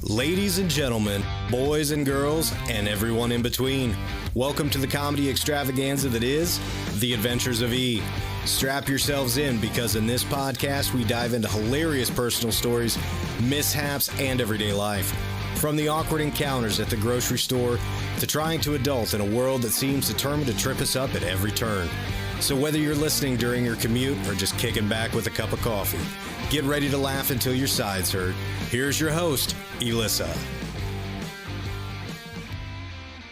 Ladies and gentlemen, boys and girls, and everyone in between, welcome to the comedy extravaganza that is The Adventures of E. Strap yourselves in because in this podcast we dive into hilarious personal stories, mishaps, and everyday life. From the awkward encounters at the grocery store to trying to adult in a world that seems determined to trip us up at every turn. So whether you're listening during your commute or just kicking back with a cup of coffee, get ready to laugh until your sides hurt. Here's your host, Elissa.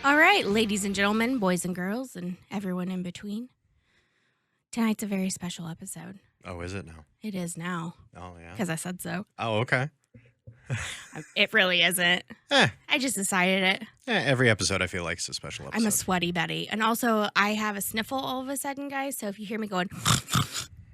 All right, ladies and gentlemen, boys and girls, and everyone in between. Tonight's a very special episode. Oh, is it now? It is now. Oh, yeah. Because I said so. Oh, okay. It really isn't. I just decided it. Every episode I feel like is a special episode. I'm a sweaty Betty. And also, I have a sniffle all of a sudden, guys. So if you hear me going,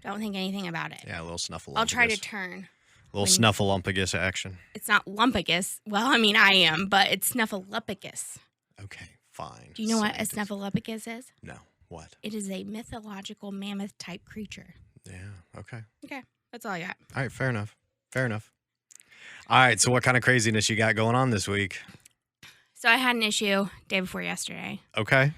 don't think anything about it. Yeah, a little snuffle. I'll try to turn. A little snuffleumpagus action. It's not lumpagus. Well, I mean, I am, but it's snuffleupagus. Okay, fine. Do you know what a snuffleupagus is? No. What? It is a mythological mammoth-type creature. Yeah, okay. Okay, that's all I got. All right, fair enough. Fair enough. All right, so what kind of craziness you got going on this week? So I had an issue day before yesterday. Okay.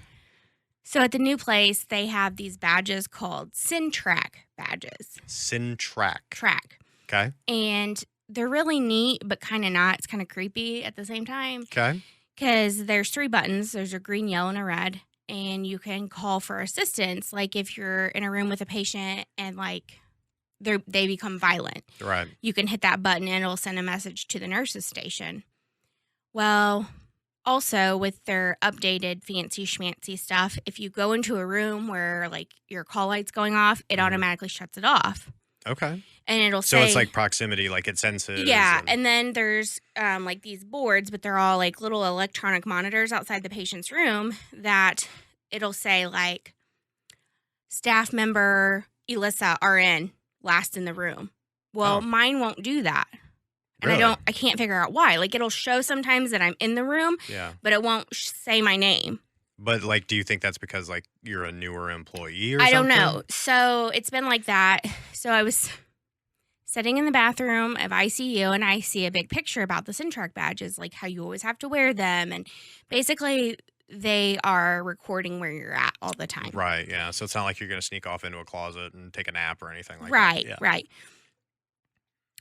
So at the new place, they have these badges called SynTrack badges. SynTrack. Track. Okay. And they're really neat, but kind of not. It's kind of creepy at the same time. Okay. Because there's 3 buttons. There's a green, yellow, and a red. And you can call for assistance, like if you're in a room with a patient and like they become violent. Right. You can hit that button and it'll send a message to the nurse's station. Well, also with their updated fancy schmancy stuff, if you go into a room where like your call light's going off, it automatically shuts it off. Okay. And it'll So say, it's like proximity, like it senses. yeah. And then there's like these boards, but they're all like little electronic monitors outside the patient's room that it'll say like staff member Elissa RN last in the room. Well, mine won't do that. And Really? I can't figure out why. Like it'll show sometimes that I'm in the room, Yeah. but it won't say my name. But like, do you think that's because like you're a newer employee or I something? don't know. So it's been like that. So I was sitting in the bathroom of ICU and I see a big picture about the SynTrack badges, like how you always have to wear them. And basically they are recording where you're at all the time. Right, yeah. So it's not like you're going to sneak off into a closet and take a nap or anything like Right, that. Yeah. right.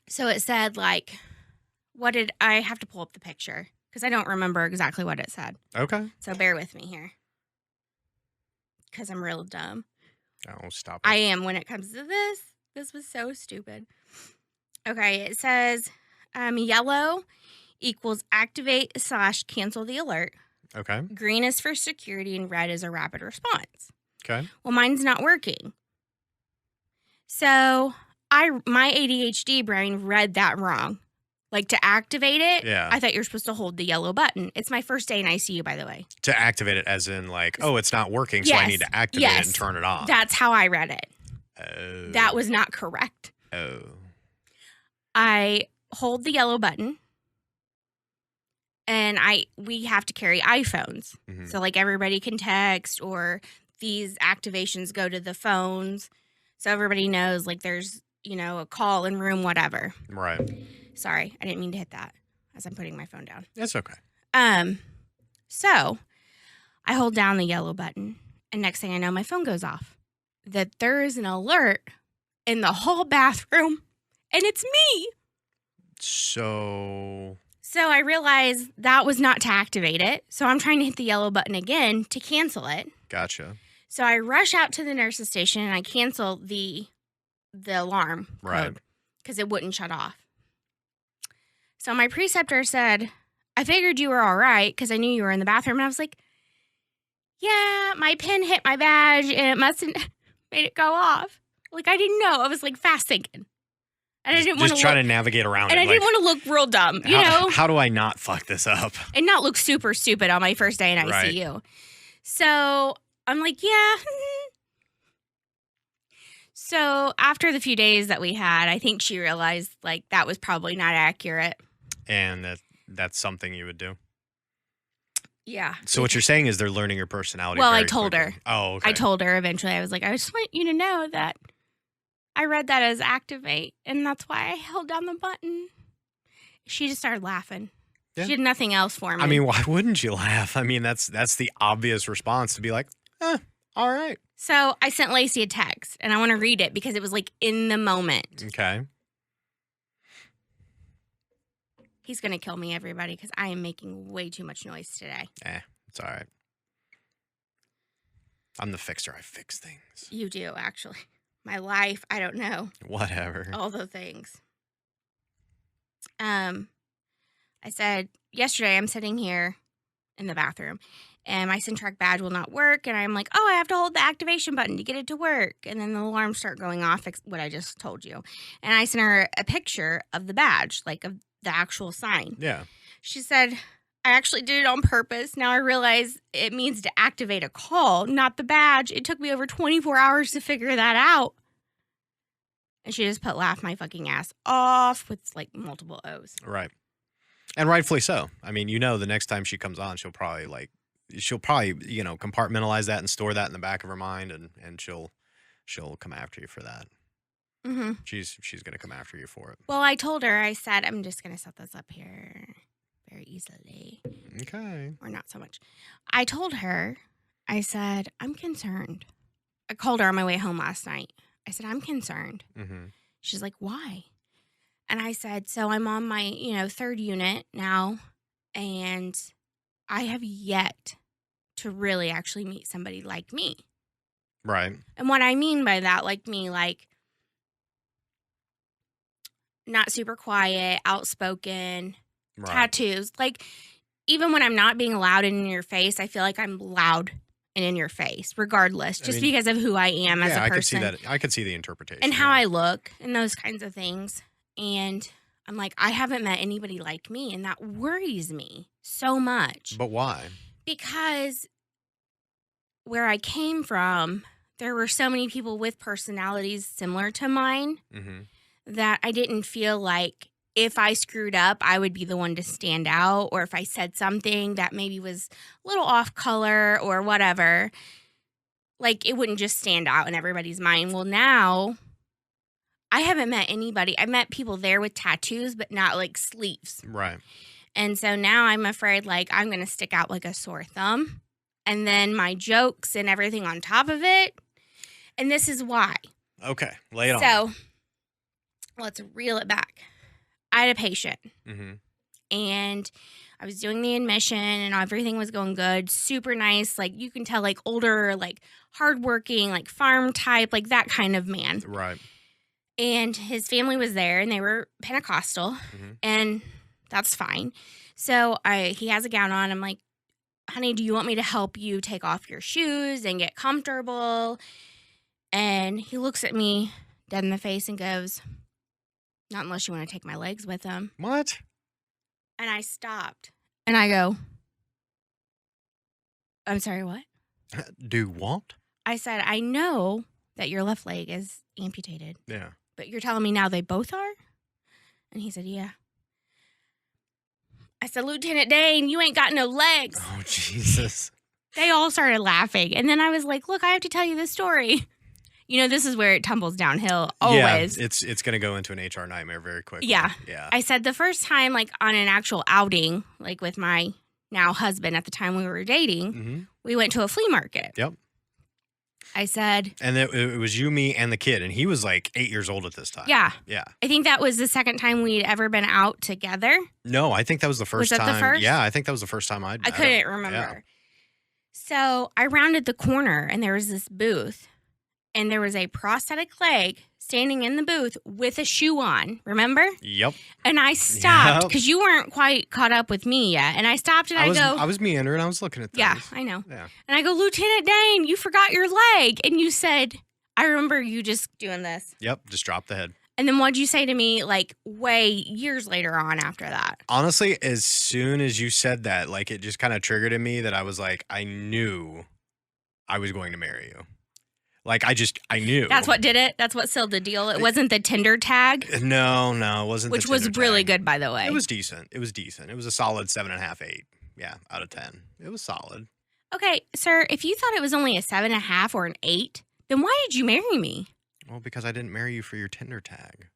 So it said like, I have to pull up the picture because I don't remember exactly what it said. Okay. So bear with me here because I'm real dumb. Oh, stop it. I am when it comes to this. This was so stupid. Okay, it says yellow equals activate/cancel the alert. Okay. Green is for security and red is a rapid response. Okay. Well, mine's not working. So my ADHD brain read that wrong. Like to activate it, Yeah. I thought you were supposed to hold the yellow button. It's my first day in ICU, by the way. To activate it as in like, oh, it's not working, so I Yes. need to activate it Yes. and turn it on. That's how I read it. Oh. That was not correct. Oh. I hold the yellow button. And we have to carry iPhones. Mhm. So like everybody can text or these activations go to the phones. So everybody knows like there's, a call in room, whatever. Right. Sorry, I didn't mean to hit that as I'm putting my phone down. That's okay. So I hold down the yellow button and next thing I know, my phone goes off. That there is an alert in the whole bathroom and it's me. So I realized that was not to activate it. So I'm trying to hit the yellow button again to cancel it. gotcha. So I rush out to the nurse's station and I cancel the alarm Right. code because it wouldn't shut off. So my preceptor said, I figured you were all right because I knew you were in the bathroom. And I was like, yeah, my pin hit my badge and it mustn't made it go off. Like I didn't know. I was like fast thinking. And I didn't want Just to trying to navigate around and it. I didn't want to look real dumb, you know? How do I not fuck this up? And not look super stupid on my first day in Right. ICU. So I'm like, yeah. So after the few days that we had, I think she realized like that was probably not accurate. And that's something you would do. Yeah. So what you're saying is they're learning your personality. Well, I very told quickly. her. Oh, okay. I told her eventually. I was like, I just want you to know that I read that as activate, and that's why I held down the button. She just started laughing. She did nothing else for me. I mean, why wouldn't you laugh? I mean, that's the obvious response to be like, all right. So I sent Lacey a text, and I want to read it because it was like in the moment. Okay. He's going to kill me, everybody, because I am making way too much noise today. It's all right. I'm the fixer. I fix things. You do, actually. My life, I don't know. Whatever. All the things. I said, yesterday I'm sitting here in the bathroom, and my Centrac badge will not work, and I'm like, oh, I have to hold the activation button to get it to work. And then the alarms start going off, what I just told you. And I sent her a picture of the badge, like of the actual sign. Yeah. She said, I actually did it on purpose. Now I realize it means to activate a call, not the badge. It took me over 24 hours to figure that out. And she just put laugh my fucking ass off with like multiple O's. Right. And rightfully so. I mean, the next time she comes on, she'll probably compartmentalize that and store that in the back of her mind, and she'll come after you for that. Mm-hmm. She's going to come after you for it. Well, I told her, I said, I'm just going to set this up here very easily. Okay. Or not so much. I told her, I said, I'm concerned. I called her on my way home last night. I said, I'm concerned. Mm-hmm. She's like, why? And I said, so I'm on my, third unit now, and I have yet to really actually meet somebody like me. Right. And what I mean by that, like me, like not super quiet, outspoken, Right. tattoos. Like even when I'm not being loud and in your face, I feel like I'm loud and in your face, regardless, just because of who I am as a person. I could see that. I could see the interpretation. And how I look and those kinds of things. And I'm like, I haven't met anybody like me. And that worries me so much. But why? Because where I came from, there were so many people with personalities similar to mine that I didn't feel like if I screwed up, I would be the one to stand out. Or if I said something that maybe was a little off color or whatever, like it wouldn't just stand out in everybody's mind. Well, now I haven't met anybody. I met people there with tattoos, but not like sleeves. Right. And so now I'm afraid like I'm going to stick out like a sore thumb. And then my jokes and everything on top of it. And this is why. Okay. Lay it on. So let's reel it back. I had a patient. And I was doing the admission and everything was going good. Super nice. Like you can tell like older, like hardworking, like farm type, like that kind of man. Right. And his family was there and they were Pentecostal. And that's fine. So he has a gown on. I'm like, honey, do you want me to help you take off your shoes and get comfortable? And he looks at me dead in the face and goes, not unless you want to take my legs with him. What? And I stopped. And I go, I'm sorry, what? Do what? I said, I know that your left leg is amputated. Yeah. But you're telling me now they both are? And he said, yeah. I said, Lieutenant Dane, you ain't got no legs. Oh, Jesus. They all started laughing. And then I was like, look, I have to tell you this story. This is where it tumbles downhill always. Yeah, it's going to go into an HR nightmare very quickly. Yeah. Yeah. I said the first time, like on an actual outing, like with my now husband at the time we were dating, we went to a flea market. Yep. I said. And it was you, me, and the kid. And he was like 8 years old at this time. Yeah. Yeah. I think that was the second time we'd ever been out together. No, I think that was the first time. Was that the first? Yeah, I think that was the first time I couldn't remember. Yeah. So I rounded the corner and there was this booth. And there was a prosthetic leg standing in the booth with a shoe on. Remember? Yep. And I stopped because you weren't quite caught up with me yet. And I stopped and I was meandering. I was looking at things. Yeah, I know. Yeah. And I go, Lieutenant Dane, you forgot your leg. And you said, I remember you just doing this. Yep. Just drop the head. And then what'd you say to me like way years later on after that? Honestly, as soon as you said that, like it just kind of triggered in me that I was like, I knew I was going to marry you. Like, I knew. That's what did it? That's what sealed the deal? It wasn't the Tinder tag? No, it wasn't Which the Tinder was really tag. good, by the way. It was decent. It was a solid 7.5, 8. Yeah, out of 10. It was solid. Okay, sir, if you thought it was only a 7.5 or an 8, then why did you marry me? Well, because I didn't marry you for your Tinder tag.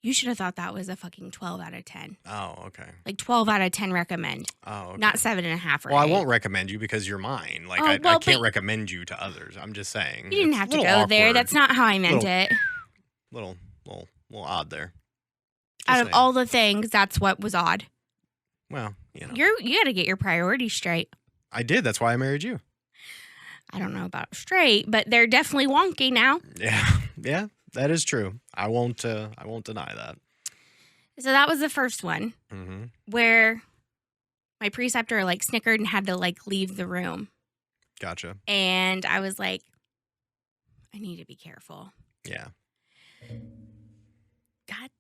You should have thought that was a fucking 12 out of 10. Oh, okay. Like 12 out of 10 recommend. Oh, okay. Not 7.5 or Well, 8. I won't recommend you because you're mine. Like, Oh, I can't recommend you to others. I'm just saying. You didn't have to go there. That's not how I meant it. Little odd there. Out of all the things, that's what was odd. Well, you know. You got to get your priorities straight. I did. That's why I married you. I don't know about straight, but they're definitely wonky now. Yeah, that is true. I won't deny that. So that was the first one where my preceptor like snickered and had to like leave the room. Gotcha. And I was like, I need to be careful. Yeah. God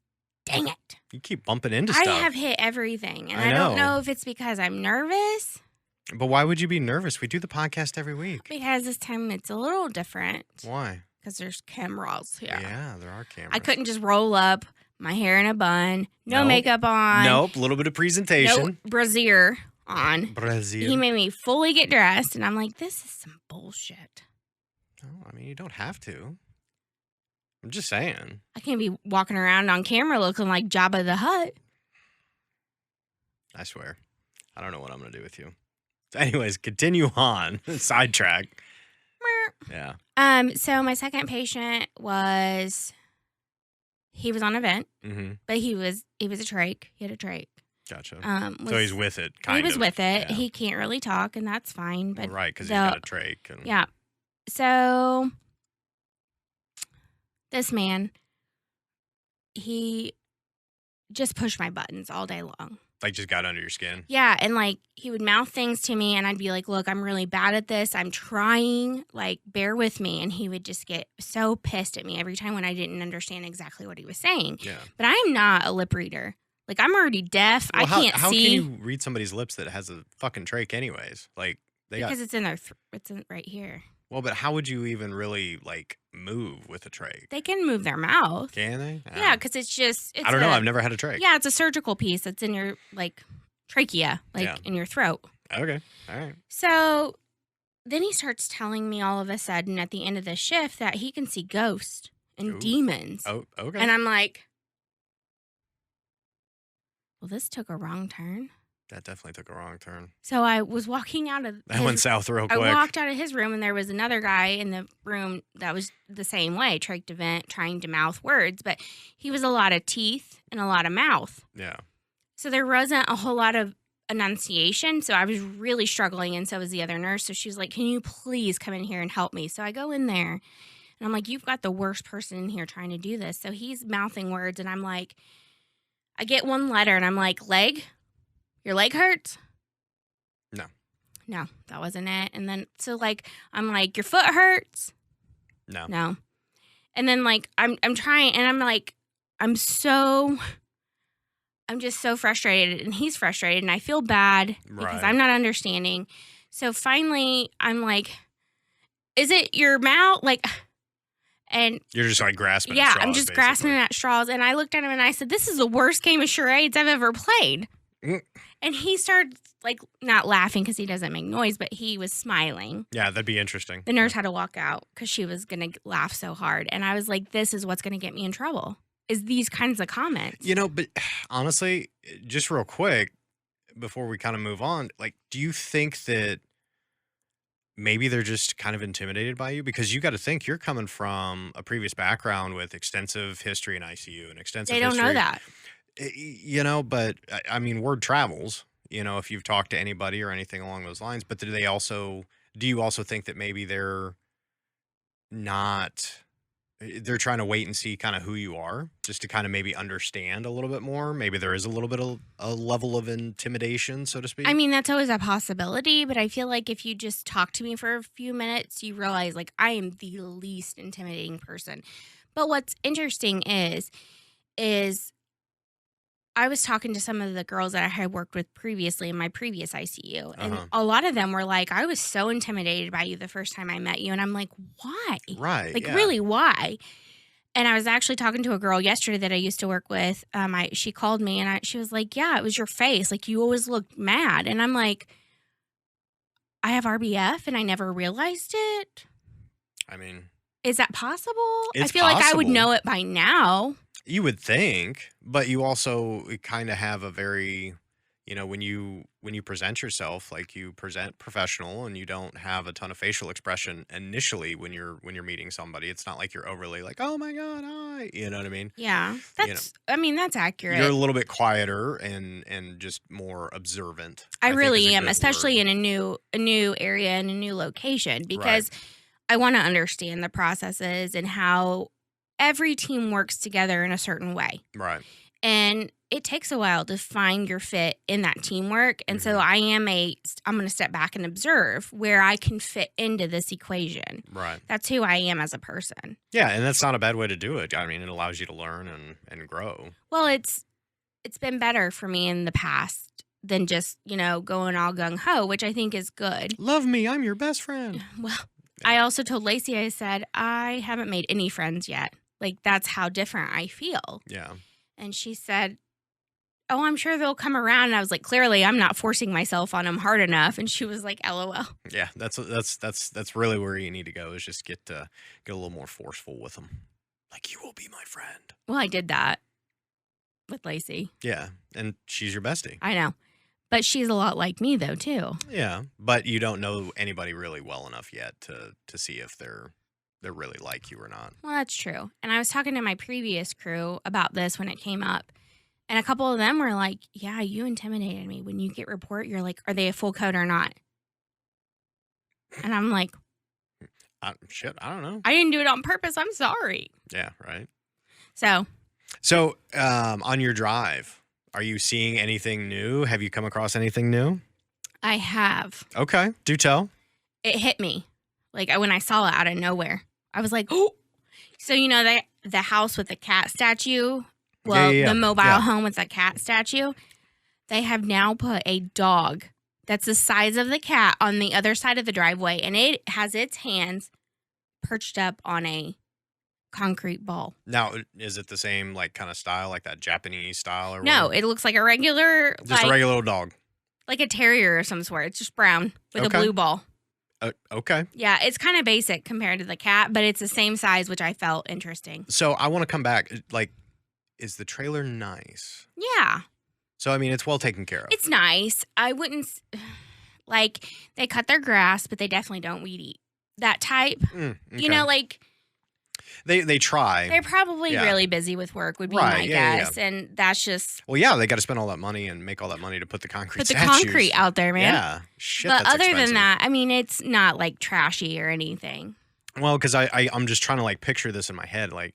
dang it. You keep bumping into stuff. I have hit everything. And I don't know if it's because I'm nervous. But why would you be nervous? We do the podcast every week. Because this time it's a little different. Why? Because there's cameras here. Yeah, there are cameras. I couldn't just roll up, my hair in a bun, no makeup on. Nope, a little bit of presentation. No brassiere on. Brassiere. He made me fully get dressed, and I'm like, this is some bullshit. No, I mean, you don't have to. I'm just saying. I can't be walking around on camera looking like Jabba the Hutt. I swear. I don't know what I'm going to do with you. Anyways, continue on. Sidetrack. Yeah. So my second patient was, he was on a vent, but he was a trach. He had a trach. Gotcha. So he's with it, He was with it. Yeah. He can't really talk, and that's fine. But right, because he's got a trach. And... Yeah. So this man, he just pushed my buttons all day long. Like just got under your skin? Yeah, and like he would mouth things to me and I'd be like, look, I'm really bad at this. I'm trying, like, bear with me. And he would just get so pissed at me every time when I didn't understand exactly what he was saying. Yeah. But I'm not a lip reader. Like, I'm already deaf. Well, I can't see. How can you read somebody's lips that has a fucking trach anyways? Like, because it's in their, it's right here. Well, but how would you even really, like, move with a trach? They can move their mouth. Can they? Yeah, because it's just... I don't know. I've never had a trach. Yeah, it's a surgical piece that's in your, like, trachea, like, in your throat. Okay. All right. So then he starts telling me all of a sudden at the end of the shift that he can see ghosts and demons. Oh, okay. And I'm like, well, this took a wrong turn. That definitely took a wrong turn. So I was walking out of... That went south real quick. I walked out of his room, and there was another guy in the room that was the same way, trach to vent, trying to mouth words. But he was a lot of teeth and a lot of mouth. Yeah. So there wasn't a whole lot of enunciation. So I was really struggling, and so was the other nurse. So she was like, can you please come in here and help me? So I go in there, and I'm like, you've got the worst person in here trying to do this. So he's mouthing words, and I'm like, I get one letter, and I'm like, leg? Your leg hurts? No, that wasn't it. And then, so like, I'm like, your foot hurts? No. And then like, I'm trying, and I'm like, I'm just so frustrated, and he's frustrated, and I feel bad because I'm not understanding. So finally, I'm like, is it your mouth? Like, and you're just like grasping at straws. Yeah, I'm just grasping at straws. And I looked at him and I said, this is the worst game of charades I've ever played. And he started, like, not laughing because he doesn't make noise, but he was smiling. Yeah, that'd be interesting. The nurse had to walk out because she was going to laugh so hard. And I was like, this is what's going to get me in trouble, is these kinds of comments. You know, but honestly, just real quick, before we kind of move on, like, do you think that maybe they're just kind of intimidated by you? Because you got to think you're coming from a previous background with extensive history in ICU and extensive history. They don't know that. You know, but I mean, word travels, you know, if you've talked to anybody or anything along those lines. But do you also think that maybe they're trying to wait and see kind of who you are, just to kind of maybe understand a little bit more? Maybe there is a little bit of a level of intimidation, so to speak. I mean, that's always a possibility, but I feel like if you just talk to me for a few minutes, you realize, like, I am the least intimidating person. But what's interesting is I was talking to some of the girls that I had worked with previously in my previous ICU. And a lot of them were like, I was so intimidated by you the first time I met you. And I'm like, why? Right. Like, really, why? And I was actually talking to a girl yesterday that I used to work with. She called me and she was like, yeah, it was your face. Like, you always looked mad. And I'm like, I have RBF and I never realized it. I mean, is that possible? It's I feel like I would know it by now. You would think, but you also kind of have a very, when you present yourself, like you present professional and you don't have a ton of facial expression initially when you're meeting somebody. It's not like you're overly like, "Oh my God, hi." You know what I mean? Yeah, You know, I mean, that's you're a accurate. little bit quieter and just more observant. I I think is really a am, good especially word. in a new area and a new location, Right. because I want to understand the processes and how every team works together in a certain way. Right. And it takes a while to find your fit in that teamwork. And so Mhm. I'm going to step back and observe where I can fit into this equation. Right. That's who I am as a person. Yeah, and that's not a bad way to do it. I mean, it allows you to learn and grow. Well, it's been better for me in the past than just, going all gung ho, which I think is good. Love me, I'm your best friend. Well, I also told Lacey, I said, I haven't made any friends yet. Like, that's how different I feel. Yeah. And she said, oh, I'm sure they'll come around. And I was like, clearly, I'm not forcing myself on them hard enough. And she was like, LOL. Yeah, that's really where you need to go is just get a little more forceful with them. Like, you will be my friend. Well, I did that with Lacey. Yeah, and she's your bestie. I know. But she's a lot like me, though, too. Yeah, but you don't know anybody really well enough yet to see if they're really like you or not. Well, that's true. And I was talking to my previous crew about this when it came up. And a couple of them were like, yeah, you intimidated me. When you get report, you're like, are they a full coat or not? And I'm like, Shit, I don't know. I didn't do it on purpose. I'm sorry. Yeah, right. So, on your drive, are you seeing anything new? Have you come across anything new? I have. Okay, do tell. It hit me. Like, when I saw it out of nowhere. I was like, oh. So, the house with the cat statue? Well, Yeah. the mobile Yeah. home with the cat statue? They have now put a dog that's the size of the cat on the other side of the driveway, and it has its hands perched up on a concrete ball. Now, is it the same like kind of style, like that Japanese style or No, whatever? it looks like a regular, Just a regular old dog. like a terrier of some sort. It's just brown with Okay. a blue ball. Okay. Yeah, it's kind of basic compared to the cat, but it's the same size, which I felt interesting. So I want to come back. Like, is the trailer nice? Yeah, So I mean, it's well taken care of. it's nice. I wouldn't like they cut their grass, but they definitely don't weed eat. That type, Okay. like they try. they're probably Yeah. really busy with work, would be Right, my yeah. guess, and that's just Well, yeah, they got to spend all that money and make all that money to put the concrete put the statues. concrete out there, man. Yeah. Shit. But that's other expensive. than that, I mean, it's not like trashy or anything. Well, because I'm just trying to like picture this in my head. Like,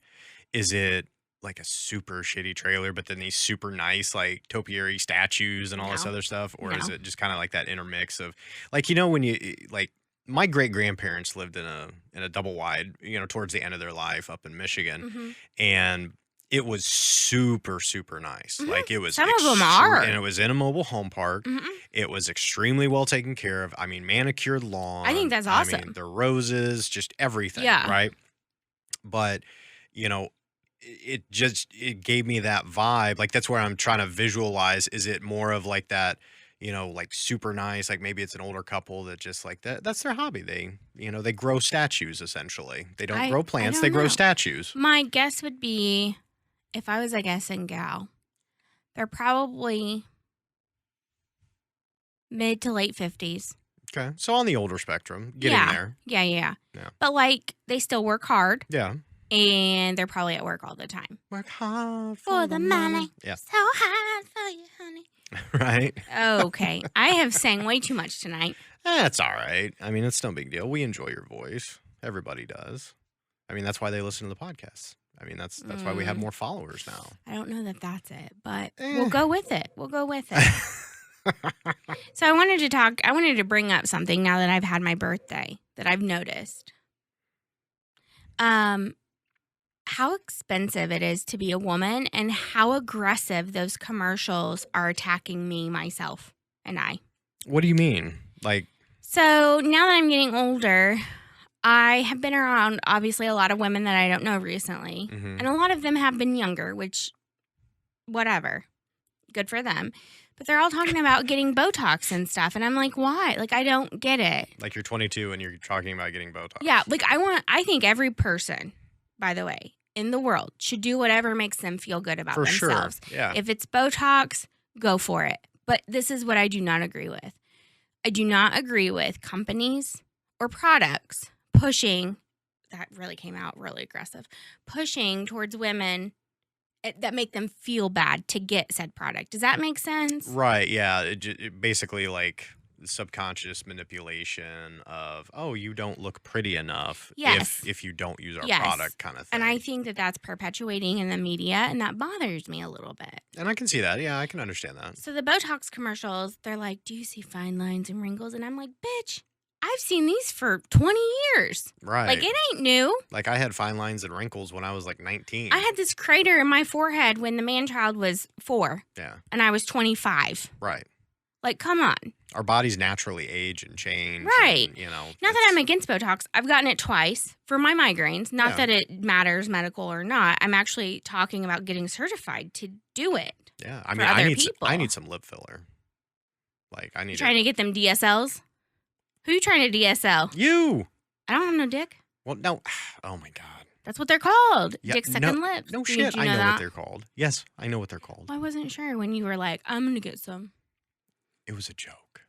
is it like a super shitty trailer, but then these super nice like topiary statues and all this No. other stuff, or is No. it just kind of like that intermix of like when you like my great grandparents lived in a double wide, towards the end of their life up in Michigan, Hmm. and it was super super nice. Mhm. Like it was Some of them are. and it was in a mobile home park. Hmm. It was extremely well taken care of. I mean, manicured lawn. I think that's I mean, awesome. the roses, just everything. Yeah. Right. But, it gave me that vibe. Like, that's where I'm trying to visualize. Is it more of like that, like super nice, like maybe it's an older couple that just like that's their hobby. They grow statues essentially. They don't I grow plants, don't they grow know. statues. My guess would be, if I was a guessing gal, they're probably mid to late 50s. Okay. So on the older spectrum, getting Yeah. there. Yeah. Yeah. But like, they still work hard, Yeah. and they're probably at work all the time. Work hard For the money. Yeah. So hard for you, honey. Right. Okay. I have sang way too much tonight. That's all right. I mean, it's no big deal. We enjoy your voice. Everybody does. I mean, that's why they listen to the podcast. I mean, that's why we have more followers now. I don't know that that's it, but Eh. we'll go with it. So I wanted to bring up something now that I've had my birthday that I've noticed. How expensive it is to be a woman and how aggressive those commercials are attacking me, myself, and I. What do you mean? Like, So now that I'm getting older, I have been around obviously a lot of women that I don't know recently. mhm. And a lot of them have been younger, which, whatever. Good for them. But they're all talking about getting Botox and stuff. And I'm like, why? Like, I don't get it. Like you're 22 and you're talking about getting Botox. Yeah. Like, I think every person, by the way, in the world should do whatever makes them feel good about For themselves. sure. Yeah. If it's Botox, go for it. But this is what I do not agree with. I do not agree with companies or products pushing, that really came out really aggressive, pushing towards women that make them feel bad to get said product. Does that make sense? Right. Yeah. It basically like subconscious manipulation of, oh, you don't look pretty enough Yes. if you don't use our Yes. product kind of thing. And I think that that's perpetuating in the media, and that bothers me a little bit. And I can see that. Yeah, I can understand that. So the Botox commercials, they're like, do you see fine lines and wrinkles? And I'm like, bitch, I've seen these for 20 years. Right. Like, it ain't new. Like I had fine lines and wrinkles when I was like 19. I had this crater in my forehead when the man-child was 4. Yeah. And I was 25. Right. Like, come on. Our bodies naturally age and change. Right. And, you know. Not that I'm against Botox. I've gotten it twice for my migraines. Not Yeah. that it matters medical or not. I'm actually talking about getting certified to do it. Yeah. I for mean, other I people. need some lip filler. Like I need Trying to get them DSLs? Who you trying to DSL? You. I don't have no dick. Well, no. Oh my God. That's what they're called. Yeah, Dick sucking lips. No Did shit. you I know that? what they're called. Yes, I know what they're called. I wasn't sure when you were like, I'm going to get some. It was a joke.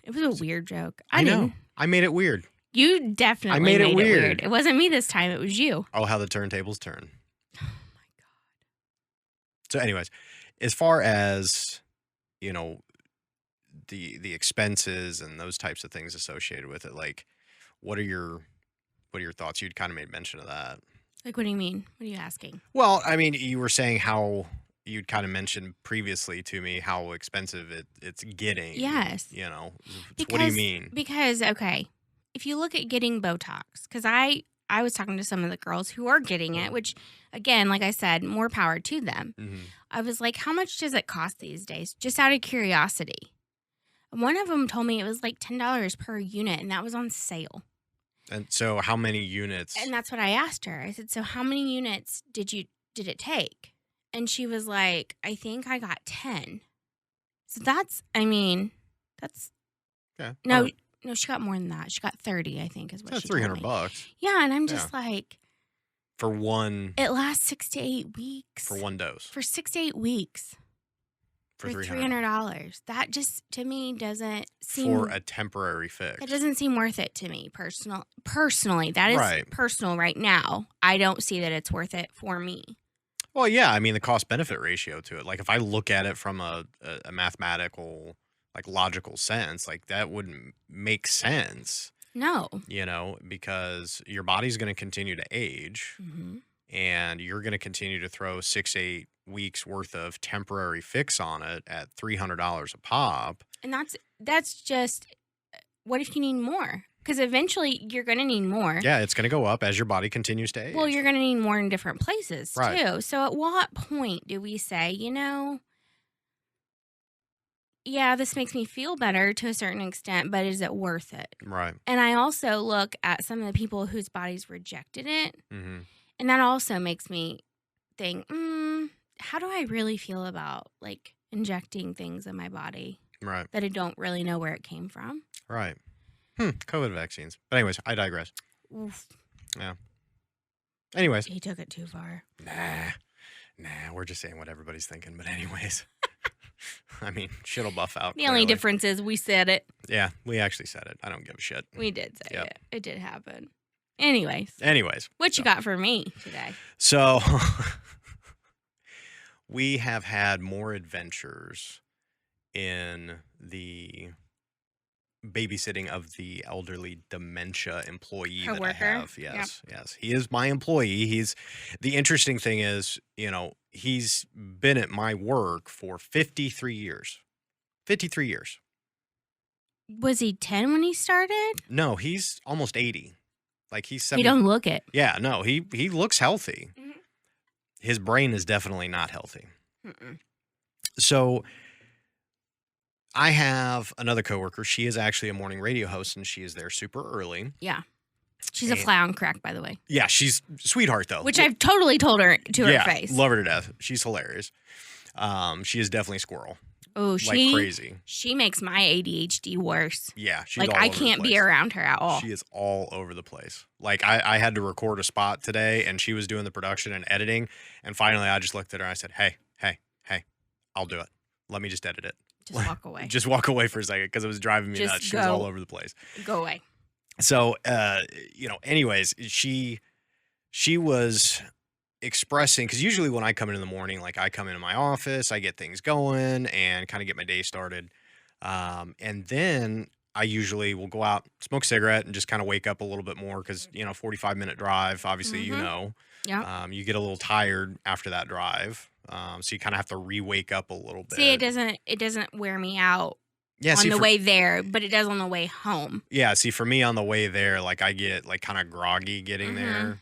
It was a weird joke. I know. didn't. I made it weird. You definitely I made it it weird. It wasn't me this time. It was you. Oh, how the turntables turn. Oh, my God. So, anyways, as far as you know, the expenses and those types of things associated with it, like, what are your thoughts? You'd kind of made mention of that. Like, what do you mean? What are you asking? Well, I mean, you were saying how you'd kind of mentioned previously to me how expensive it's getting. Yes. You know, what do you mean? Because, okay, if you look at getting Botox, because I was talking to some of the girls who are getting it, which, again, like I said, more power to them. Mm-hmm. I was like, how much does it cost these days? Just out of curiosity. One of them told me it was like $10 per unit, and that was on sale. And so how many units? And that's what I asked her. I said, so how many units did it take? And she was like, I think I got 10. So that's yeah. no, she got more than that. She got 30, I think, is what That's she told me. $300 Yeah, and I'm just like, for one. it lasts 6 to 8 weeks. For one dose. For 6 to 8 weeks. For $300. That just, to me, doesn't seem... For a temporary fix. It doesn't seem worth it to me, personally. That is Right. personal right now. I don't see that it's worth it for me. Well, yeah. I mean, the cost-benefit ratio to it. Like, if I look at it from a mathematical, like, logical sense, like, that wouldn't make sense. No. You know, because your body's going to continue to age. Mm-hmm. And you're going to continue to throw 6, 8 weeks worth of temporary fix on it at $300 a pop. And that's just, what if you need more? Because eventually you're going to need more. Yeah, it's going to go up as your body continues to age. Well, you're going to need more in different places, Right. too. So at what point do we say, yeah, this makes me feel better to a certain extent, but is it worth it? Right. And I also look at some of the people whose bodies rejected it. Mm-hmm. And that also makes me think, how do I really feel about, like, injecting things in my body Right. that I don't really know where it came from? Right. COVID vaccines. But anyways, I digress. Oof. Yeah. Anyways. He took it too far. Nah, we're just saying what everybody's thinking. But anyways. I mean, shit'll buff out. The only difference is we said it. Yeah, we actually said it. I don't give a shit. We did say Yep. it. It did happen. Anyways. What you got for me today? So we have had more adventures in the babysitting of the elderly dementia employee that I Coworker? have. Yes. He is my employee. The interesting thing is, he's been at my work for 53 years. 53 years. Was he 10 when he started? No, he's almost 80. Like he's 70. You don't look it. Yeah, no, he looks healthy. Mhm. His brain is definitely not healthy. Mm-mm. So I have another coworker. She is actually a morning radio host, and she is there super early. Yeah. She's a fly on crack, by the way. Yeah, she's a sweetheart, though. Which I've totally told her to her face. Love her to death. She's hilarious. She is definitely a squirrel. Oh, like crazy. She makes my ADHD worse. Yeah, she's like all I over the can't be place. around her at all. She is all over the place. Like I had to record a spot today, and she was doing the production and editing, and finally I just looked at her and I said, "Hey, I'll do it. Let me just edit it. Just walk away. Just walk away for a second," because it was driving me Just nuts. She was all over the place. Go away. So, anyways, she was expressing, because usually when I come in the morning, like I come into my office, I get things going and kind of get my day started. And then I usually will go out, smoke a cigarette, and just kind of wake up a little bit more because, 45-minute drive, obviously, Yeah. you get a little tired after that drive. So you kind of have to re-wake up a little bit. See, it doesn't wear me out on the way there, but it does on the way home. Yeah, see, for me on the way there, like I get like kind of groggy getting there,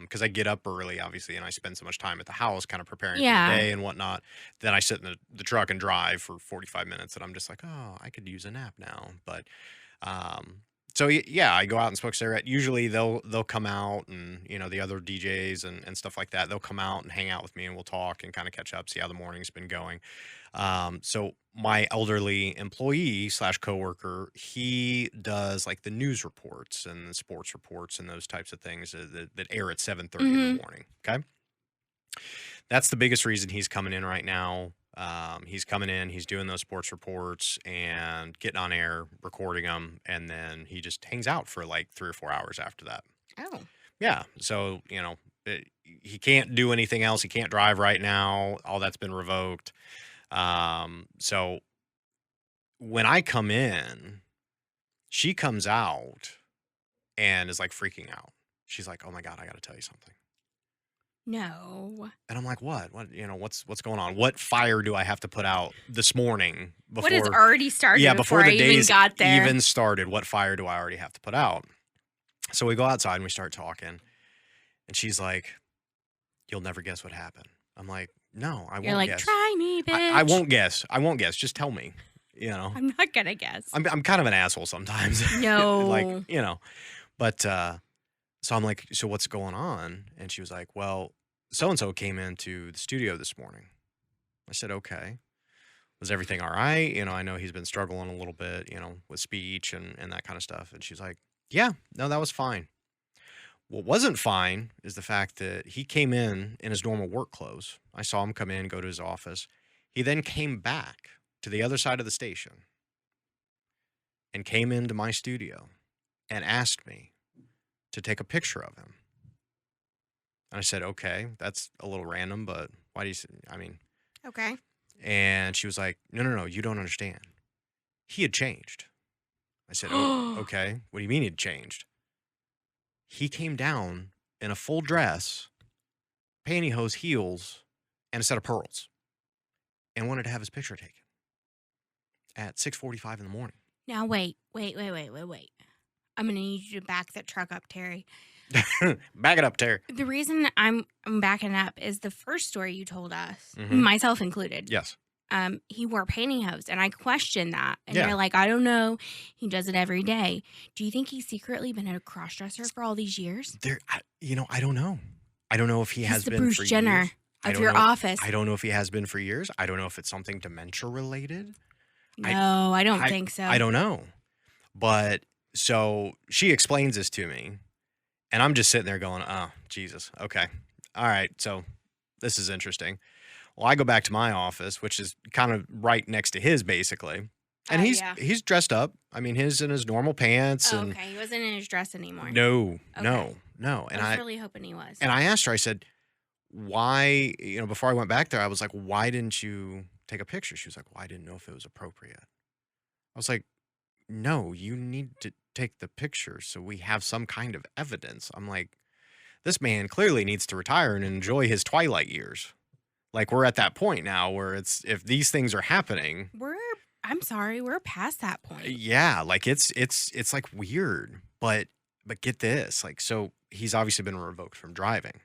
because I get up early, obviously, and I spend so much time at the house kind of preparing for the day and whatnot. Then I sit in the truck and drive for 45 minutes, and I'm just like, oh, I could use a nap now. But so yeah, I go out and smoke a cigarette. Usually they'll come out, and the other DJs and stuff like that, they'll come out and hang out with me, and we'll talk and kind of catch up, see how the morning's been going. So my elderly employee / coworker, he does like the news reports and the sports reports and those types of things that air at 7:30 in the morning. Okay. That's the biggest reason he's coming in right now. He's coming in, he's doing those sports reports and getting on air, recording them. And then he just hangs out for like 3 or 4 hours after that. Oh. Yeah. So, he can't do anything else. He can't drive right now. All that's been revoked. So when I come in, she comes out and is like freaking out. She's like, "Oh my God, I got to tell you something." No. And I'm like, "What? What's going on? What fire do I have to put out this morning before?" What has already started? Yeah, before the I day even got there. even started. What fire do I already have to put out? So we go outside and we start talking, and she's like, "You'll never guess what happened." I'm like, "No, I won't You're like, guess. try me, bitch. I won't guess. I won't guess. Just tell me." I'm not gonna guess. I'm kind of an asshole sometimes. No. Like, but so I'm like, "So what's going on?" And she was like, "Well, so-and-so came into the studio this morning." I said, "Okay. Was everything all right? I know he's been struggling a little bit, with speech and that kind of stuff." And she's like, "Yeah, no, that was fine. What wasn't fine is the fact that he came in his normal work clothes. I saw him come in, go to his office. He then came back to the other side of the station and came into my studio and asked me to take a picture of him." And I said, "Okay, that's a little random, but why do you, Okay. And she was like, no, you don't understand. He had changed." I said, "Oh, okay. What do you mean he'd changed?" He came down in a full dress, pantyhose, heels, and a set of pearls, and wanted to have his picture taken at 6:45 in the morning. Now wait. I'm gonna need you to back that truck up, Terry. Back it up, Terry. The reason I'm backing up is the first story you told us, Mhm. myself included. Yes. He wore pantyhose, and I questioned that. And Yeah. you're like, I don't know. He does it every day. Do you think he's secretly been a crossdresser for all these years? I don't know. I don't know if he He's has the been Bruce for Jenner years. I of don't your know. office. I don't know if he has been for years. I don't know if it's something dementia related. No, I don't think so. I don't know. But so she explains this to me, and I'm just sitting there going, "Oh, Jesus. Okay. All right. So this is interesting." Well, I go back to my office, which is kind of right next to his, basically. And he's dressed up. I mean, his in his normal pants. Oh, and okay. He wasn't in his dress anymore. No. Okay. No. And I was really hoping he was. And I asked her, I said, "Why, before I went back there, I was like, why didn't you take a picture?" She was like, "Well, I didn't know if it was appropriate." I was like, "No, you need to take the picture so we have some kind of evidence." I'm like, this man clearly needs to retire and enjoy his twilight years. Like, we're at that point now where if these things are happening, I'm sorry, we're past that point. yeah, like it's like weird. But get this, like, so he's obviously been revoked from driving.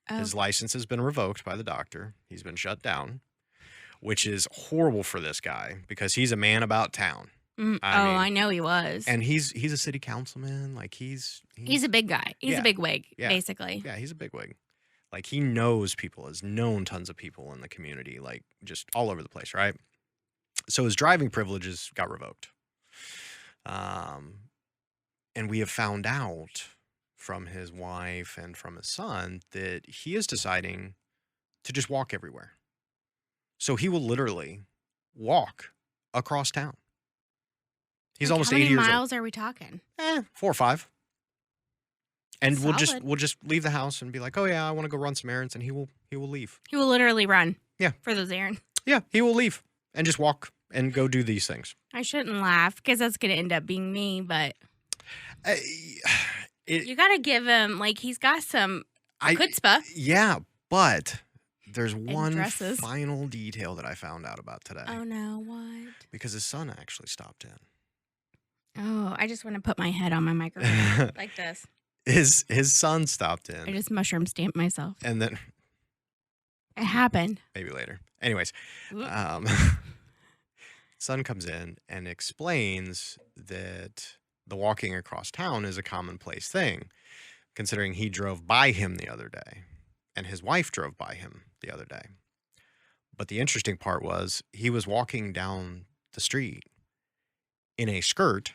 Oh. His license has been revoked by the doctor. He's been shut down, which is horrible for this guy because he's a man about town. I know he was. And he's a city councilman. Like he's a big guy. He's Yeah. a big wig, Yeah. basically. Yeah, he's a bigwig. Like he knows people, has known tons of people in the community, like just all over the place, right? So his driving privileges got revoked. And we have found out from his wife and from his son that he is deciding to just walk everywhere. So he will literally walk across town. He's almost 80 years old. How many miles are we talking? 4 or 5. And Solid. we'll just leave the house and be like, oh yeah, I want to go run some errands, and he will leave. He will literally run. Yeah. For those errands. Yeah, he will leave and just walk and go do these things. I shouldn't laugh because that's going to end up being me, but you got to give him, like, he's got some chutzpah. Yeah, but there's one dresses. final detail that I found out about today. Oh, no, what? Because his son actually stopped in. Oh, I just want to put my head on my microphone like this. His son stopped in. I just mushroom stamped myself. And then... It happened. Maybe later. Anyways, son comes in and explains that the walking across town is a commonplace thing, considering he drove by him the other day and his wife drove by him the other day. But the interesting part was he was walking down the street in a skirt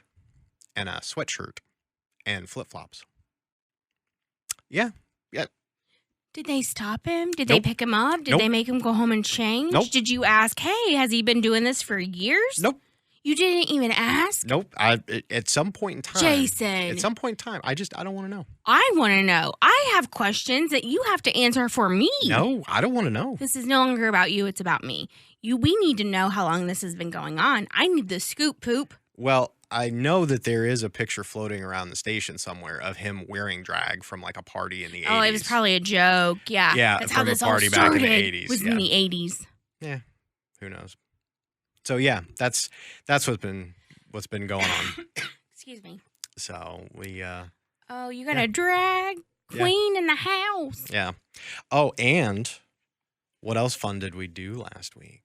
and a sweatshirt and flip-flops. Yeah. Did they stop him? Did Nope. they pick him up? Did Nope. they make him go home and change? Nope. Did you ask, hey, has he been doing this for years? Nope. You didn't even ask? Nope. At some point in time. Jason. At some point in time, I don't want to know. I want to know. I have questions that you have to answer for me. No, I don't want to know. This is no longer about you. It's about me. We need to know how long this has been going on. I need the scoop, poop. Well, I know that there is a picture floating around the station somewhere of him wearing drag from like a party in the 80s. Oh, it was probably a joke. Yeah. Yeah, That's from how a this party all back in started. the 80s, Was yeah. in the 80s. Yeah, who knows? So yeah, that's what's been going on. Excuse me. So we Oh, you got a drag queen in the house. yeah. Oh, and what else fun did we do last week?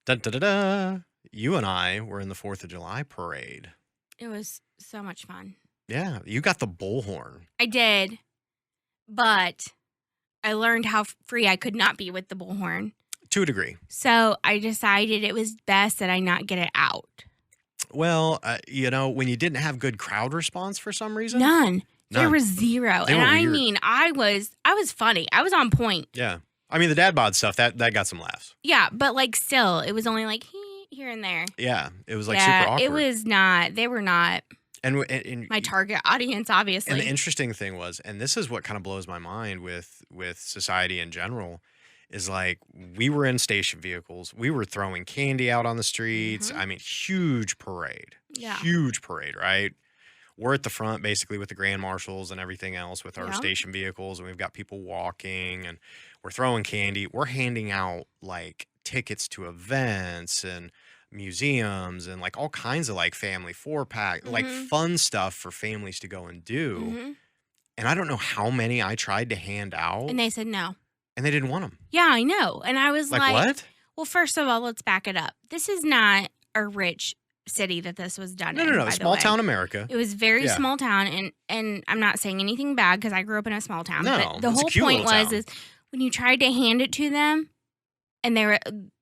Da da da da. You and I were in the 4th of July parade. It was so much fun. Yeah, you got the bullhorn. I did, but I learned how free I could not be with the bullhorn. To a degree. So I decided it was best that I not get it out. Well, when you didn't have good crowd response for some reason. None. There None. was zero. They And were I weird. mean, I was funny. I was on point. Yeah. I mean, the dad bod stuff, that got some laughs. Yeah, but like still, it was only like here and there. Yeah. It was like super awkward. It was not. They were not and my target audience, obviously. And the interesting thing was, and this is what kind of blows my mind with society in general, is like we were in station vehicles. We were throwing candy out on the streets. Mhm. I mean, huge parade. Yeah. Huge parade, right? We're at the front basically with the grand marshals and everything else with our Yeah. station vehicles, and we've got people walking and we're throwing candy. We're handing out like tickets to events and museums and like all kinds of like family 4-pack, like Mhm. fun stuff for families to go and do. Mhm. And I don't know how many I tried to hand out, And they said no. and they didn't want them. Yeah, I know. And I was Like, like, what? well, first of all, let's back it up. This is not a rich city that this was done in. No. by the Small way. town America. It was very Yeah. small town, and I'm not saying anything bad because I grew up in a small town. No, but the it's a whole cute point little was town. is when you tried to hand it to them, and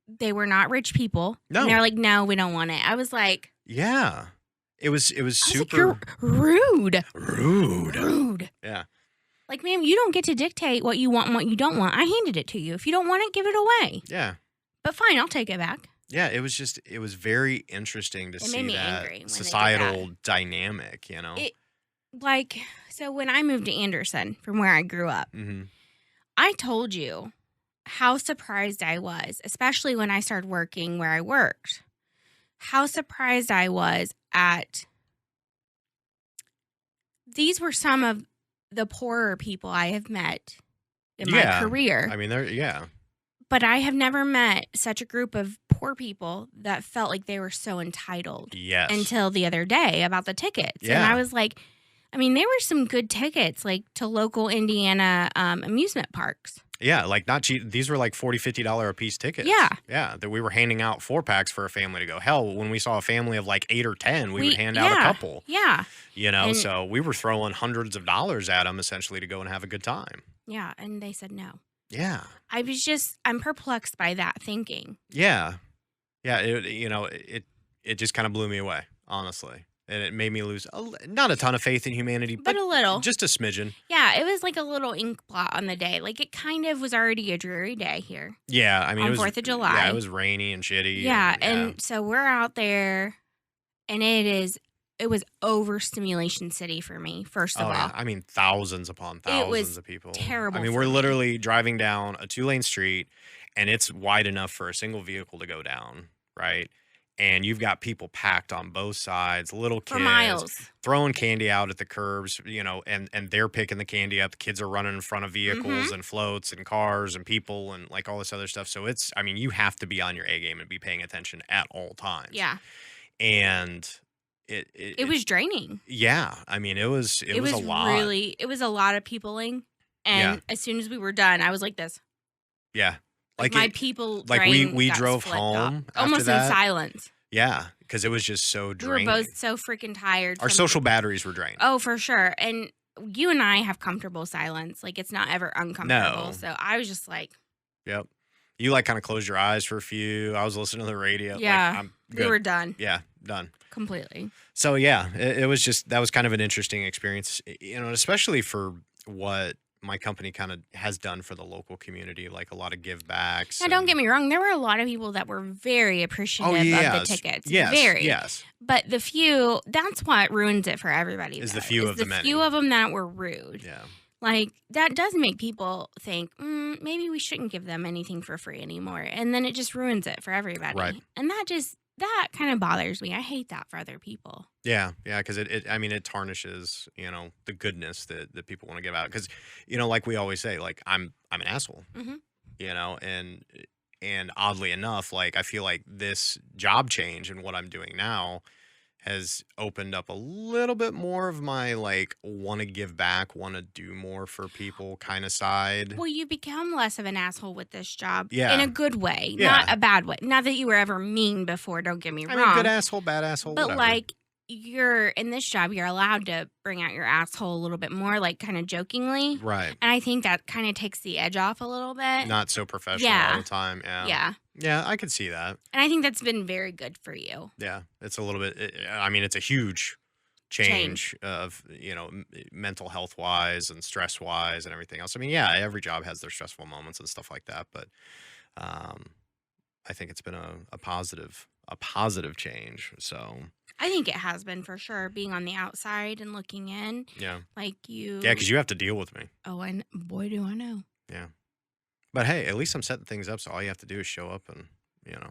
they were not rich people. No. And they're like, no, we don't want it. I was like, Yeah. It was I was like, super you're rude. rude. Rude. Yeah. Like, ma'am, you don't get to dictate what you want and what you don't want. I handed it to you. If you don't want it, give it away. Yeah. But fine, I'll take it back. Yeah, it was very interesting to It made see me that angry when they did societal dynamic, you know? So when I moved to Anderson from where I grew up, Mm-hmm. I told you how surprised I was, especially when I started working where I worked, how surprised I was at these were some of the poorer people I have met in my career. I mean, But I have never met such a group of poor people that felt like they were so entitled yes. until the other day about the tickets. And Yeah. I was like, I mean, there were some good tickets like to local Indiana amusement parks. Yeah, like not cheap. These were like $40, $50 a piece tickets. Yeah. Yeah, that we were handing out 4-packs for a family to go. Hell, when we saw a family of like 8 or 10, we would hand out a couple. Yeah. You know, And- so we were throwing hundreds of dollars at them essentially to go and have a good time. Yeah. And they said no. Yeah. I'm perplexed by that thinking. Yeah. Yeah, it just kind of blew me away, honestly. And it made me lose not a ton of faith in humanity, But a little. just a smidgen. Yeah, it was like a little ink blot on the day. Like, it kind of was already a dreary day here. Yeah, I mean, on it was 4th of July. Yeah, it was rainy and shitty. Yeah, and and so we're out there, and it was overstimulation city for me, first of all. Yeah. I mean, thousands upon thousands of people. Terrible. I mean, we're literally driving down a 2-lane street, and it's wide enough for a single vehicle to go down, right? And you've got people packed on both sides, little kids For miles. throwing candy out at the curbs, and they're picking the candy up. The kids are running in front of vehicles and floats and cars and people and like all this other stuff. So you have to be on your A game and be paying attention at all times. Yeah. And it was draining. Yeah. I mean, it was a lot. It was a lot of peopling. And as soon as we were done, I was like this. Yeah. Like my people, like we drove home almost in silence. Yeah, because it was just so draining. We were both so freaking tired. Our social batteries were drained. Oh, for sure. And you and I have comfortable silence. Like, it's not ever uncomfortable. No. So I was just like, yep. You like kind of closed your eyes for a few. I was listening to the radio. Yeah, like, I'm good. We were done. Yeah, done. Completely. So yeah, it was that was kind of an interesting experience, especially for what my company kind of has done for the local community, like a lot of give backs. Now, don't get me wrong. There were a lot of people that were very appreciative of the tickets. Yes, very. Yes. But the few, that's what ruins it for everybody. Is the few of the many. Few of them that were rude. Yeah. Like, that does make people think, maybe we shouldn't give them anything for free anymore. And then it just ruins it for everybody. Right. And that kind of bothers me. I hate that for other people. Yeah, because it tarnishes, the goodness that people want to give out. Because, like we always say, like I'm an asshole, and oddly enough, like I feel like this job change and what I'm doing now has opened up a little bit more of my like want to give back, want to do more for people kind of side. Well, you become less of an asshole with this job. Yeah. In a good way, Yeah. not a bad way. Not that you were ever mean before, don't get me wrong. I mean, good asshole, bad asshole, but whatever. like, you're in this job, you're allowed to bring out your asshole a little bit more, like kind of jokingly. Right. And I think that kind of takes the edge off a little bit. Not so professional all the time. Yeah. Yeah. Yeah, I could see that. And I think that's been very good for you. Yeah, it's a little bit. It's a huge change of mental health wise and stress wise and everything else. I mean, yeah, every job has their stressful moments and stuff like that, but I think it's been a positive change. So I think it has been for sure, being on the outside and looking in. yeah, Like you. yeah, because you have to deal with me. Oh, and boy, do I know. Yeah, but hey, at least I'm setting things up, so all you have to do is show up and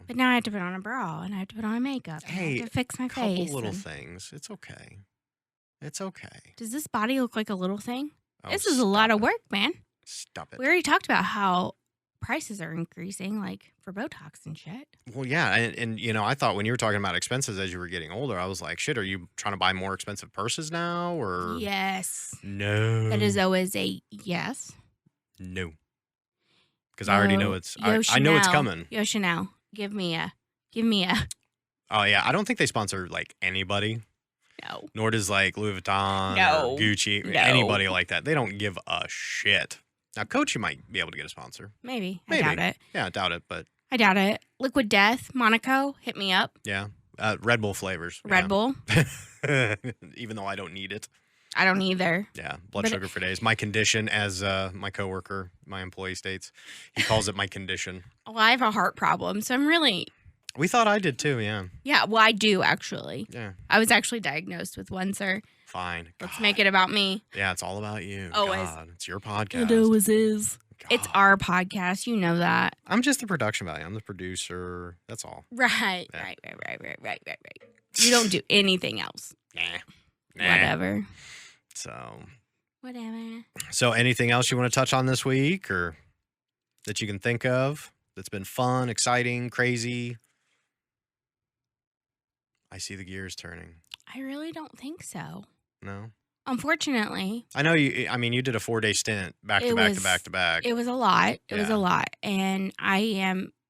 But now I have to put on a bra and I have to put on makeup. And I have to fix my face. Couple little things. It's okay. It's okay. Does this body look like a little thing? Oh, This is a lot of stop it. work, man. Stop it. We already talked about how prices are increasing, like for Botox and shit. Well, yeah, and I thought when you were talking about expenses as you were getting older, I was like, shit, are you trying to buy more expensive purses now, or Yes. no? That is always a yes. No, because I already know I know it's Chanel. coming. Yo, Chanel, give me a. Oh yeah, I don't think they sponsor like anybody. No. Nor does like Louis Vuitton No. or Gucci, No. anybody like that. They don't give a shit. Now, Coach, you might be able to get a sponsor. Maybe. Maybe. I doubt it. Yeah, I doubt it, but I doubt it. Liquid Death, Monaco, hit me up. yeah. Red Bull flavors. Red Bull. Even though I don't need it. I don't either. Yeah, blood But sugar for days. My condition, as my coworker, my employee states, he calls it my condition. Well, I have a heart problem, so I'm really. We thought I did too, yeah. Yeah, well, I do actually. Yeah. I was actually diagnosed with one, sir. Fine. Let's God. make it about me. Yeah, it's all about you. Always. God, it's your podcast. It always is. God. It's our podcast. You know that. I'm just the production value. I'm the producer. That's all. Right. Yeah. Right. You don't do anything else. Nah. Whatever. Whatever. So anything else you want to touch on this week or that you can think of that's been fun, exciting, crazy? I see the gears turning. I really don't think so. No? Unfortunately. I know you did a 4-day stint back to back. It was a lot. It was Yeah. a lot. And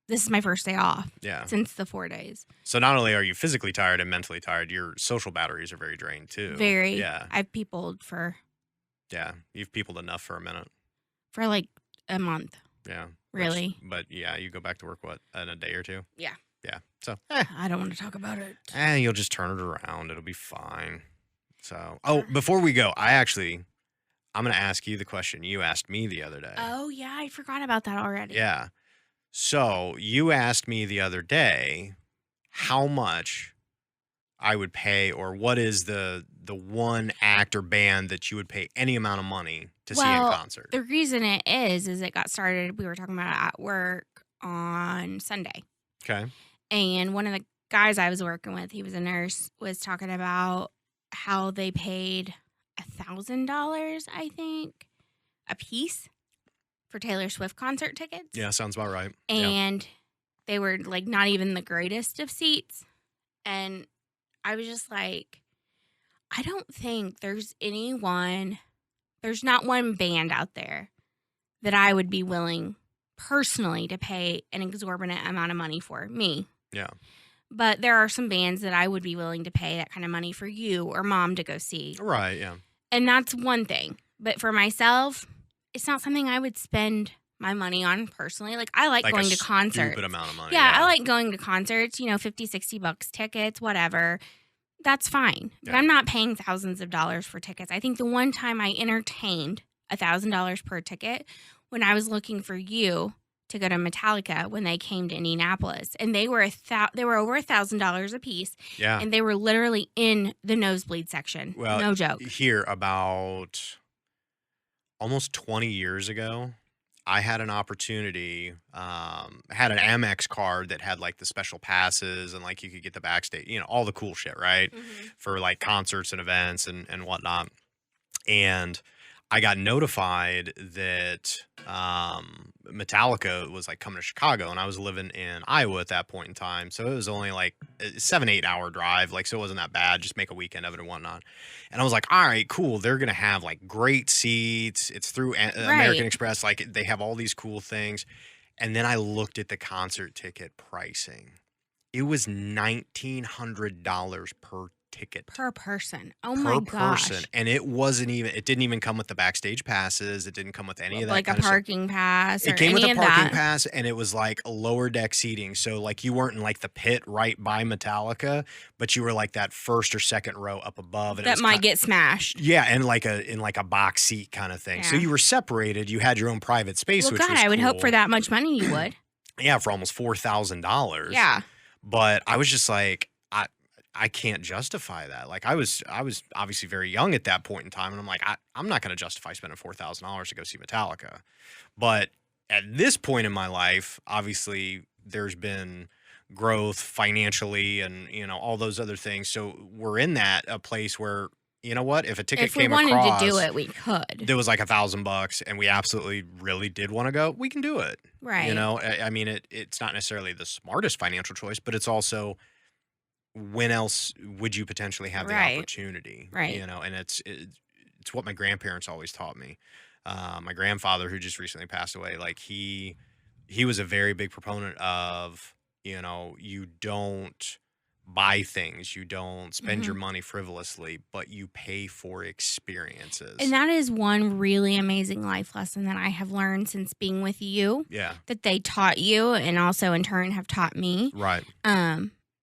this is my first day off Yeah. since the 4 days. So not only are you physically tired and mentally tired, your social batteries are very drained too. Very. Yeah. I've peopled for Yeah. You've peopled enough for a minute. like a month. Yeah. Really? But yeah, you go back to work, what, in a day or two? Yeah. Yeah. So, I don't want to talk about it. you'll just turn it around. It'll be fine. So, before we go, I'm going to ask you the question you asked me the other day. Oh, yeah. I forgot about that already. Yeah. So, you asked me the other day how much I would pay, or what is the one act or band that you would pay any amount of money to see in concert? The reason it is it got started, we were talking about it at work on Sunday. Okay. And one of the guys I was working with, he was a nurse, was talking about how they paid $1,000, I think, a piece for Taylor Swift concert tickets. Yeah, sounds about right. And they were like not even the greatest of seats. And I was just like, I don't think there's not one band out there that I would be willing personally to pay an exorbitant amount of money for, me. Yeah. But there are some bands that I would be willing to pay that kind of money for you or mom to go see. Right, yeah. And that's one thing. But for myself, it's not something I would spend my money on personally. Like, I like going to concerts. Stupid amount of money. Yeah, I like going to concerts, $50, $60 tickets, whatever. That's fine. Yeah. But I'm not paying thousands of dollars for tickets. I think the one time I entertained $1,000 per ticket when I was looking for you to go to Metallica when they came to Indianapolis, and they were over $1,000 a piece. Yeah. And they were literally in the nosebleed section. Well, no joke. Here, about almost 20 years ago, I had an opportunity, had an Amex card that had like the special passes and like you could get the backstage, all the cool shit, right? Mm-hmm. For like concerts and events and whatnot. And I got notified that Metallica was like coming to Chicago, and I was living in Iowa at that point in time. So it was only like a 7-8 hour drive. Like, so it wasn't that bad. Just make a weekend of it and whatnot. And I was like, all right, cool. They're going to have like great seats. It's through American Express. Like, they have all these cool things. And then I looked at the concert ticket pricing. It was $1,900 per ticket. Per person. Oh my gosh. Per person. And it didn't even come with the backstage passes. It didn't come with any of that. Like a parking pass. It came with a parking pass, and it was like lower deck seating. So like you weren't in like the pit right by Metallica, but you were like that first or second row up above. And that might get smashed. Yeah, and in like a box seat kind of thing. Yeah. So you were separated. You had your own private space, which was cool. I would hope for that much money you would. Yeah, for almost $4,000. Yeah. But I was just like, I can't justify that. Like, I was obviously very young at that point in time, and I'm like, I'm not going to justify spending $4,000 to go see Metallica. But at this point in my life, obviously there's been growth financially and all those other things. So we're in a place where, you know what, if a ticket came across, if we wanted to do it, we could. There was like $1,000, and we absolutely really did want to go, we can do it. Right. I mean, it's not necessarily the smartest financial choice, but it's also, when else would you potentially have the opportunity? Right. And it's what my grandparents always taught me. My grandfather, who just recently passed away, like he was a very big proponent of, you don't buy things, you don't spend your money frivolously, but you pay for experiences. And that is one really amazing life lesson that I have learned since being with you. Yeah. That they taught you, and also in turn have taught me. Right.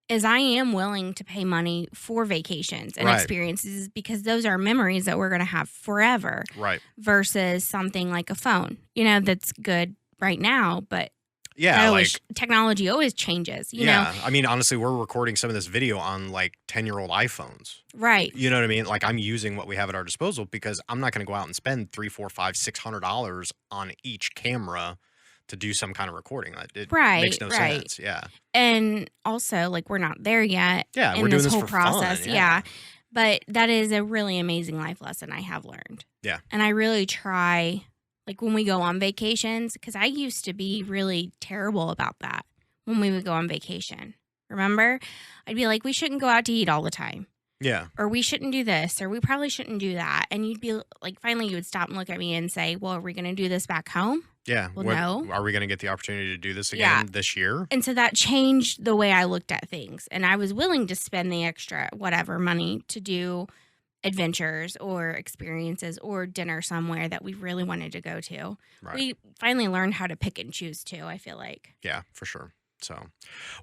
Is I am willing to pay money for vacations and experiences, because those are memories that we're going to have forever. Right. Versus something like a phone, that's good right now, but technology always changes, you know? I mean, honestly, we're recording some of this video on like 10-year-old iPhones. Right. You know what I mean? Like, I'm using what we have at our disposal because I'm not going to go out and spend $300, $400, $500, $600 on each camera to do some kind of recording. It makes no sense. Yeah. And also, like, we're not there yet. Yeah, in we're doing this whole for process. Fun. Yeah. But that is a really amazing life lesson I have learned. Yeah. And I really try, like, when we go on vacations, because I used to be really terrible about that when we would go on vacation. Remember? I'd be like, we shouldn't go out to eat all the time. Yeah. Or we shouldn't do this, or we probably shouldn't do that. And you'd be like, finally you would stop and look at me and say, well, are we going to do this back home? Yeah. Well, no. Are we going to get the opportunity to do this again this year? And so that changed the way I looked at things. And I was willing to spend the extra whatever money to do adventures or experiences or dinner somewhere that we really wanted to go to. Right. We finally learned how to pick and choose too, I feel like. Yeah, for sure. So,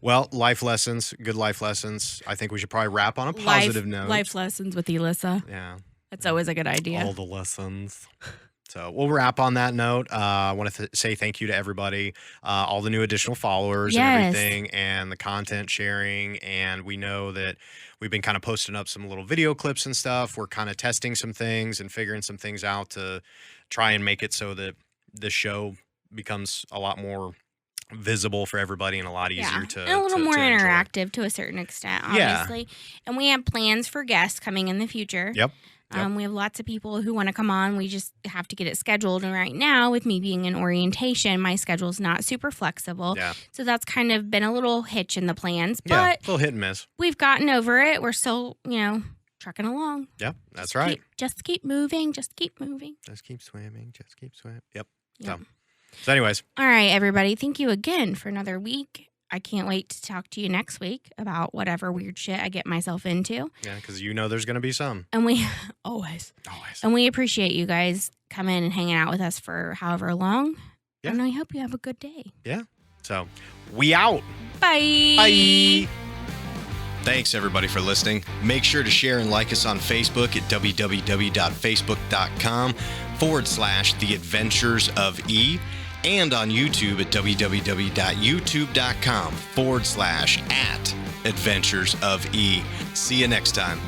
well, life lessons, good life lessons. I think we should probably wrap on a positive note. Life lessons with Elissa. Yeah. That's always a good idea. All the lessons. So we'll wrap on that note. I want to say thank you to everybody, all the new additional followers and everything, and the content sharing. And we know that we've been kind of posting up some little video clips and stuff. We're kind of testing some things and figuring some things out to try and make it so that the show becomes a lot more visible for everybody and a lot easier to and a little more to interactive enjoy. to a certain extent, obviously. And we have plans for guests coming in the future. Yep. We have lots of people who want to come on. We just have to get it scheduled. And right now, with me being in orientation, my schedule is not super flexible. Yeah. So that's kind of been a little hitch in the plans. Yeah, But a little hit and miss. we've gotten over it. We're still, trucking along. Yep, that's right. Just keep moving. Just keep moving. Just keep swimming. Just keep swimming. Yep. Yep. So anyways. All right, everybody. Thank you again for another week. I can't wait to talk to you next week about whatever weird shit I get myself into. Yeah, because there's going to be some. And we always. And we appreciate you guys coming and hanging out with us for however long. Yeah. And I hope you have a good day. Yeah. So we out. Bye. Bye. Thanks, everybody, for listening. Make sure to share and like us on Facebook at www.facebook.com/The Adventures of E, and on YouTube at www.youtube.com/@Adventures of E. See you next time.